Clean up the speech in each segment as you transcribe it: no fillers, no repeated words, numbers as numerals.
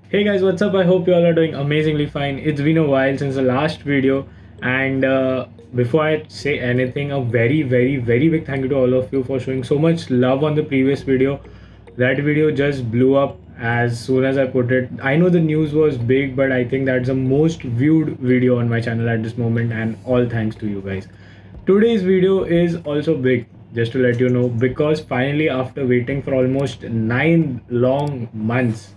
Hey guys, what's up? I hope you all are doing amazingly fine. It's been a while since the last video, and before I say anything, a very big thank you to all of you for showing so much love on the previous video. That video just blew up as soon as I put it. I know the news was big, but I think that's the most viewed video on my channel at this moment, and all thanks to you guys. Today's video is also big, just to let you know, because finally, after waiting for almost 9 long months,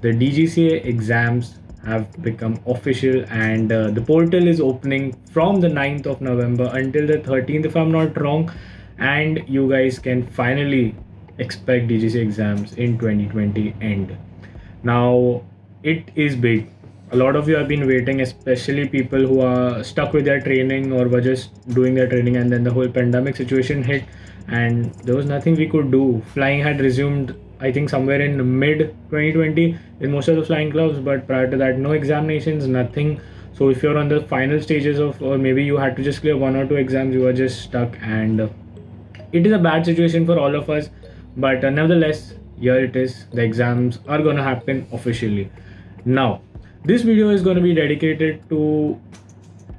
the DGCA exams have become official, and the portal is opening from the 9th of November until the 13th, if I'm not wrong. And you guys can finally expect DGCA exams in 2020 end. Now, it is big. A lot of you have been waiting, especially people who are stuck with their training or were just doing their training, and then the whole pandemic situation hit, and there was nothing we could do. Flying had resumed, I think, somewhere in mid 2020 in most of the flying clubs, but prior to that, no examinations, nothing. So if you're on the final stages of, or maybe you had to just clear one or two exams, you were just stuck, and it is a bad situation for all of us. But nevertheless, here it is. The exams are gonna happen officially. Now, this video is going to be dedicated to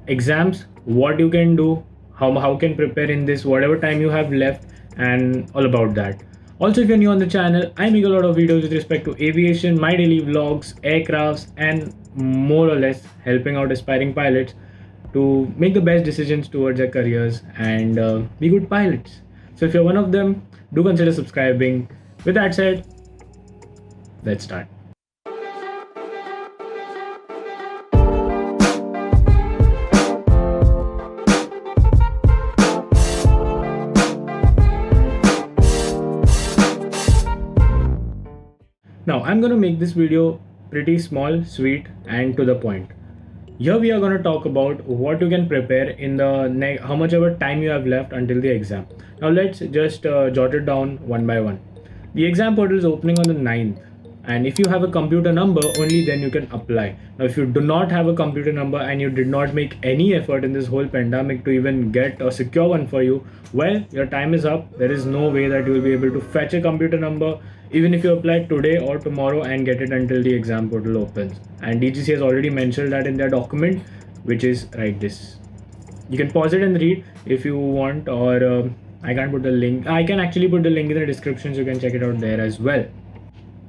exams, what you can do, how can prepare in this, whatever time you have left, and all about that. Also, if you're new on the channel, I make a lot of videos with respect to aviation, my daily vlogs, aircrafts, and more or less helping out aspiring pilots to make the best decisions towards their careers and be good pilots. So if you're one of them, do consider subscribing. With that said, let's start. Now I'm going to make this video pretty small, sweet, and to the point. Here we are going to talk about what you can prepare in the how much ever time you have left until the exam. Now let's just jot it down one by one. The exam portal is opening on the 9th, and if you have a computer number, only then you can apply. Now if you do not have a computer number and you did not make any effort in this whole pandemic to even get a secure one for you, well, your time is up. There is no way that you will be able to fetch a computer number even if you apply today or tomorrow and get it until the exam portal opens. And DGC has already mentioned that in their document, which is like this. You can pause it and read if you want, or I can't put the link. I can actually put the link in the description, so you can check it out there as well.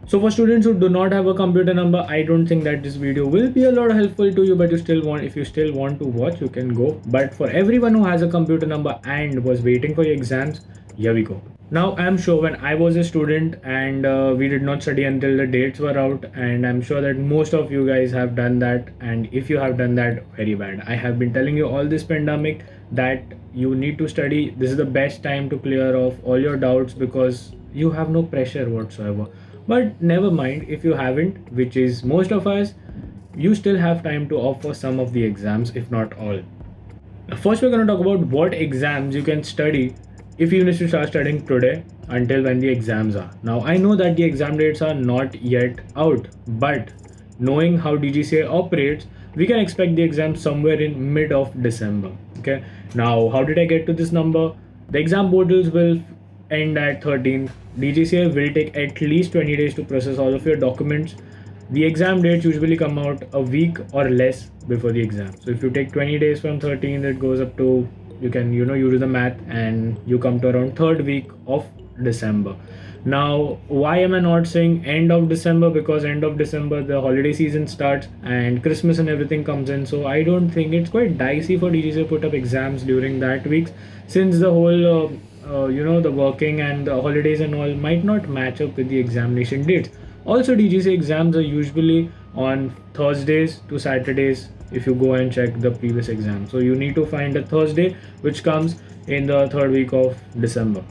So for students who do not have a computer number, I don't think that this video will be a lot helpful to you, but if you still want to watch, you can go. But for everyone who has a computer number and was waiting for your exams, here we go. Now I'm sure when I was a student and we did not study until the dates were out, and I'm sure that most of you guys have done that, and if you have done that, very bad. I have been telling you all this pandemic that you need to study. This is the best time to clear off all your doubts because you have no pressure whatsoever. But never mind, if you haven't, which is most of us, you still have time to opt for some of the exams, if not all. First, we're going to talk about what exams you can study if you need to start studying today until when the exams are. Now, I know that the exam dates are not yet out, but knowing how DGCA operates, we can expect the exam somewhere in mid of December. Okay. Now, how did I get to this number? The exam portals will end at 13th. DGCA will take at least 20 days to process all of your documents. The exam dates usually come out a week or less before the exam. So if you take 20 days from 13th, it goes up to, you can, you do the math, and you come to around third week of December. Now, why am I not saying end of December? Because end of December, the holiday season starts and Christmas and everything comes in. So I don't think it's quite dicey for DGCA to put up exams during that weeks, since the whole the working and the holidays and all might not match up with the examination dates. Also, DGCA exams are usually on Thursdays to Saturdays if you go and check the previous exam. So you need to find a Thursday which comes in the third week of December.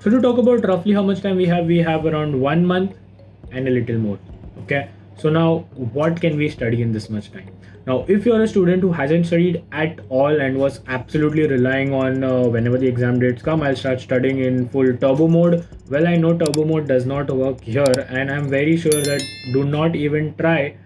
So to talk about roughly how much time we have around 1 month and a little more. Okay. So now what can we study in this much time? Now, if you're a student who hasn't studied at all and was absolutely relying on whenever the exam dates come, I'll start studying in full turbo mode. Well, I know turbo mode does not work here, and I'm very sure that do not even try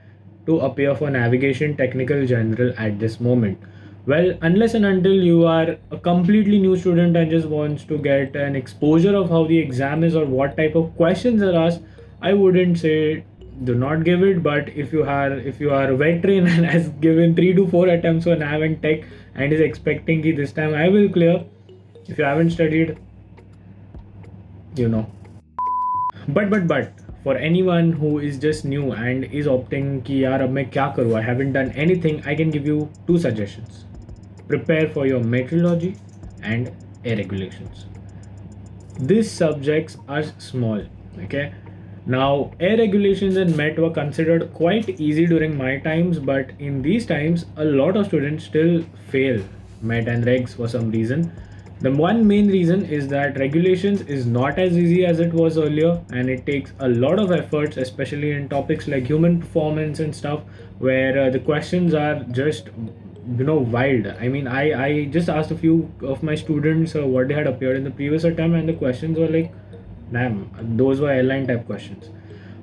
to appear for navigation technical general at this moment. Well, unless and until you are a completely new student and just wants to get an exposure of how the exam is or what type of questions are asked, I wouldn't say do not give it. But if you are a veteran and has given 3 to 4 attempts for nav and tech and is expecting ki this time I will clear, if you haven't studied, you know. But for anyone who is just new and is opting कि यार अब मैं क्या करूँ, I haven't done anything, I can give you 2 suggestions. Prepare for your meteorology and air regulations. These subjects are small, okay? Now, air regulations and MET were considered quite easy during my times, but in these times, a lot of students still fail MET and regs for some reason. The one main reason is that regulations is not as easy as it was earlier, and it takes a lot of efforts, especially in topics like human performance and stuff, where the questions are just wild. I mean, I just asked a few of my students what they had appeared in the previous attempt, and the questions were like, damn, those were airline type questions.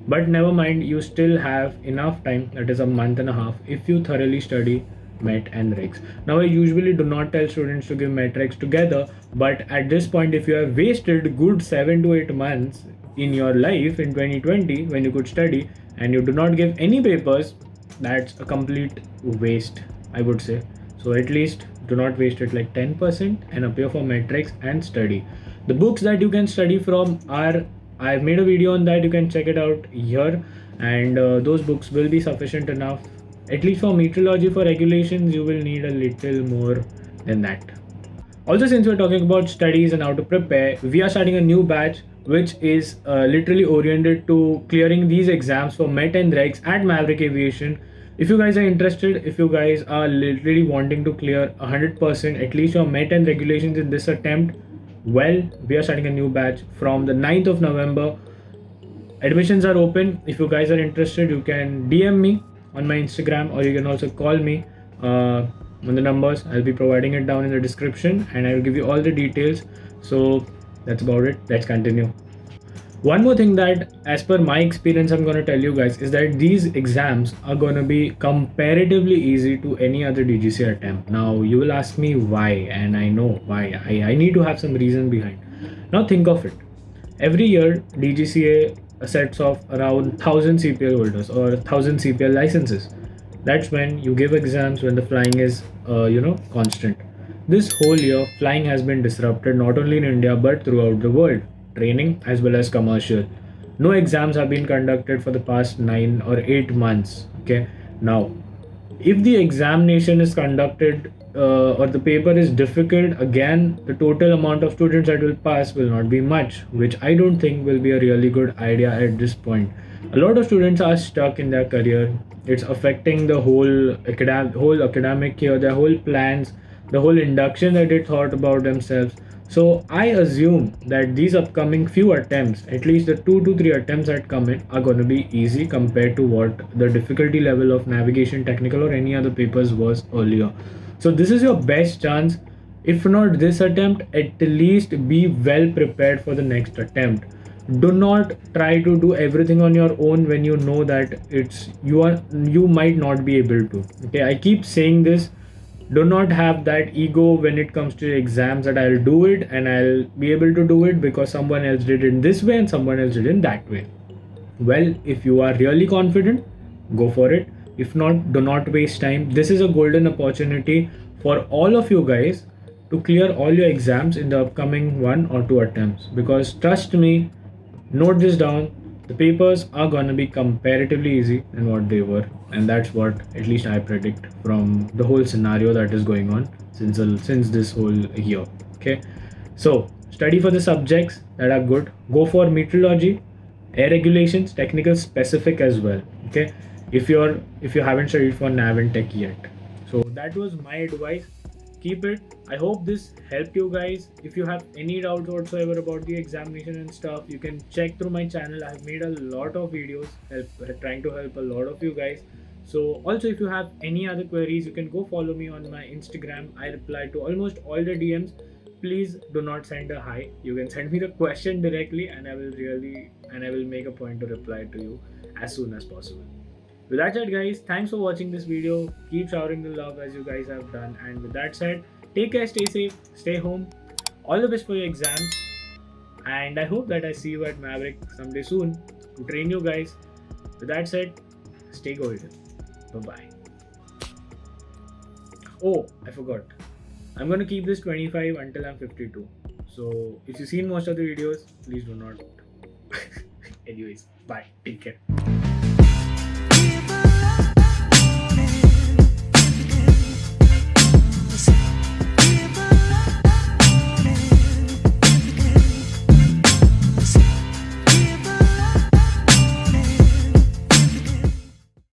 But never mind, you still have enough time, that is a month and a half, if you thoroughly study MET and regs. Now, I usually do not tell students to give MET regs together, but at this point, if you have wasted good 7 to 8 months in your life in 2020 when you could study and you do not give any papers, that's a complete waste, I would say. So at least do not waste it like 10% and appear for metrics and study. The books that you can study from are, I've made a video on that, you can check it out here, and those books will be sufficient enough. At least for meteorology, for regulations, you will need a little more than that. Also, since we're talking about studies and how to prepare, we are starting a new batch which is literally oriented to clearing these exams for MET and regs at Maverick Aviation. If you guys are interested, if you guys are literally wanting to clear 100% at least your MET and regulations in this attempt, well, we are starting a new batch from the 9th of November. Admissions are open. If you guys are interested, you can DM me on my Instagram, or you can also call me on the numbers. I'll be providing it down in the description, and I will give you all the details. So that's about it. Let's continue. One more thing that, as per my experience, I'm going to tell you guys is that these exams are going to be comparatively easy to any other DGCA attempt. Now, you will ask me why, and I know why. I need to have some reason behind. Now, think of it. Every year, DGCA sets off around 1000 CPL holders or 1000 CPL licenses. That's when you give exams when the flying is, constant. This whole year, flying has been disrupted not only in India but throughout the world, training as well as commercial. No exams have been conducted for the past 9 or 8 months. Okay, now if the examination is conducted or the paper is difficult, again the total amount of students that will pass will not be much, which I don't think will be a really good idea at this point. A lot of students are stuck in their career. It's affecting the whole academic year, their whole plans, the whole induction that they thought about themselves. So I assume that these upcoming few attempts, at least the 2 to 3 attempts that come in, are going to be easy compared to what the difficulty level of navigation, technical, or any other papers was earlier. So this is your best chance. If not this attempt, at least be well prepared for the next attempt. Do not try to do everything on your own when you know that you might not be able to. Okay, I keep saying this. Do not have that ego when it comes to exams that I'll do it and I'll be able to do it because someone else did it in this way and someone else did it in that way. Well, if you are really confident, go for it. If not, do not waste time. This is a golden opportunity for all of you guys to clear all your exams in the upcoming 1 or 2 attempts, because trust me, note this down, the papers are going to be comparatively easy than what they were, and that's what at least I predict from the whole scenario that is going on since this whole year. Okay, so study for the subjects that are good. Go for meteorology, air regulations, technical specific as well. Okay, if you haven't studied for nav and tech yet. So that was my advice. Keep it. I hope this helped you guys. If you have any doubts whatsoever about the examination and stuff, you can check through my channel. I've made a lot of videos trying to help a lot of you guys. So also, if you have any other queries, you can go follow me on my Instagram. I reply to almost all the DMs. Please do not send a hi. You can send me the question directly, and I will make a point to reply to you as soon as possible. With that said, guys, thanks for watching this video. Keep showering the love as you guys have done. And with that said, take care, stay safe, stay home. All the best for your exams. And I hope that I see you at Maverick someday soon to train you guys. With that said, stay golden. Bye bye. Oh, I forgot. I'm gonna keep this 25 until I'm 52. So if you've seen most of the videos, please do not. Anyways, bye. Take care.